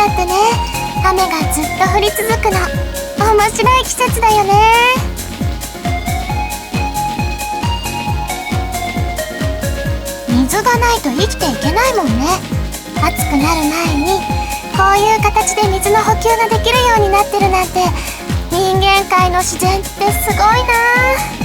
ってね、雨がずっと降り続くの面白い季節だよね。水がないと生きていけないもんね。暑くなる前にこういう形で水の補給ができるようになってるなんて、人間界の自然ってすごいなあ。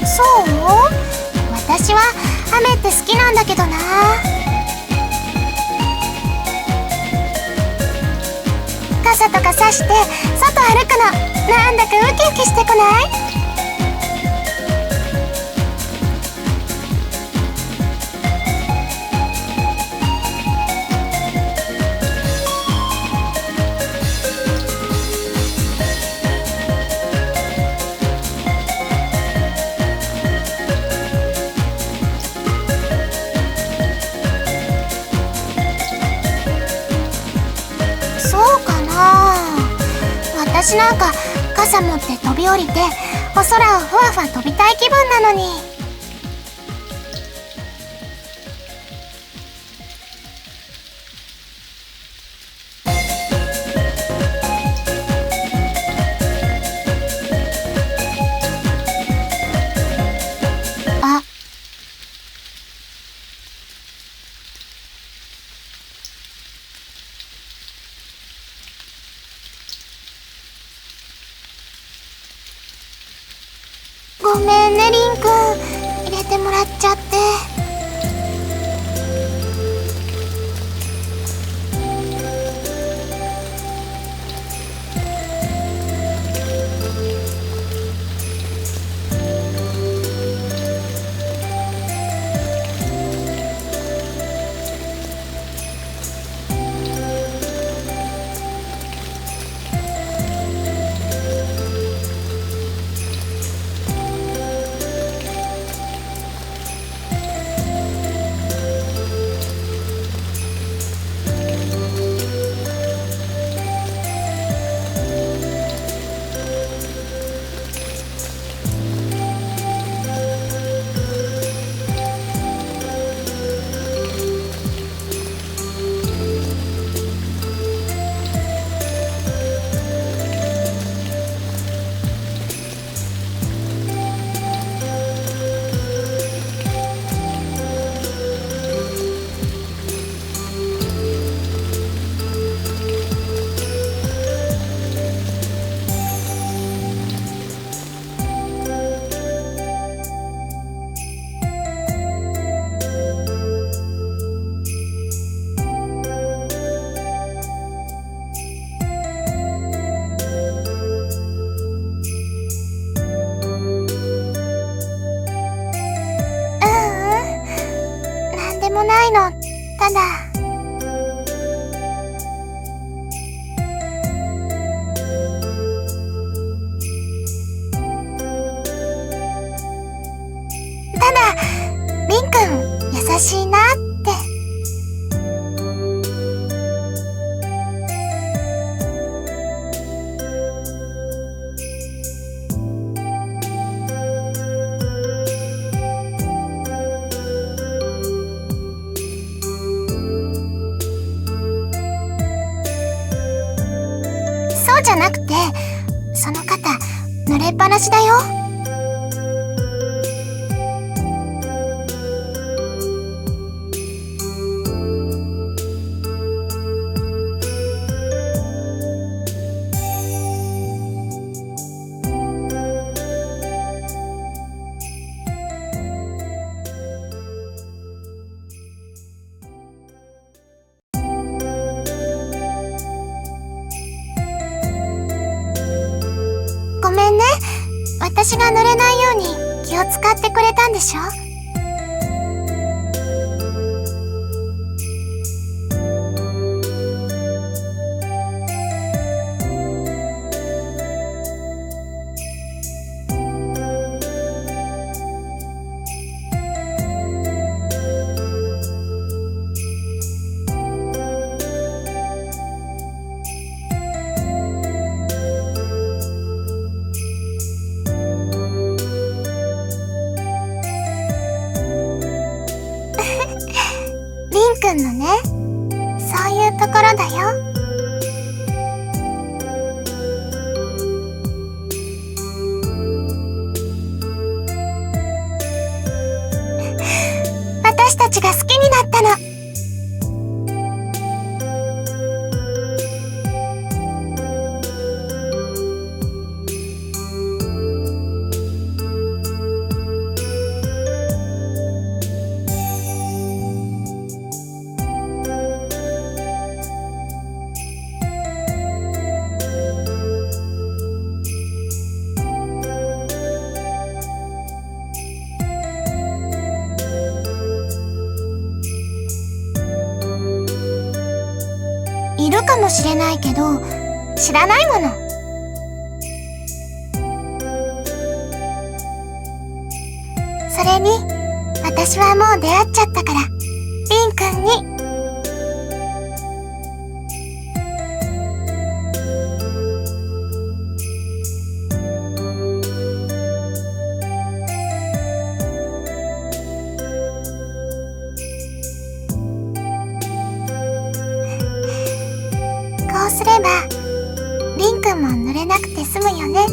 そう？私は雨って好きなんだけどな。傘とかさして外歩くのなんだかウキウキしてこない？そうかな。私なんか傘持って飛び降りてお空をふわふわ飛びたい気分なのに。あ、ごめんねリンくん、入れてもらっちゃって。なんでもないの。ただりんくん優しいなって。そうじゃなくて、その肩濡れっぱなしだよ。ごめんね。私が濡れないように気を使ってくれたんでしょ？だよ。私たちが好きになったの。いるかもしれないけど、知らないもの。それに、私はもう出会っちゃったから、りんくんに。こうすれば、りんくんも濡れなくて済むよね。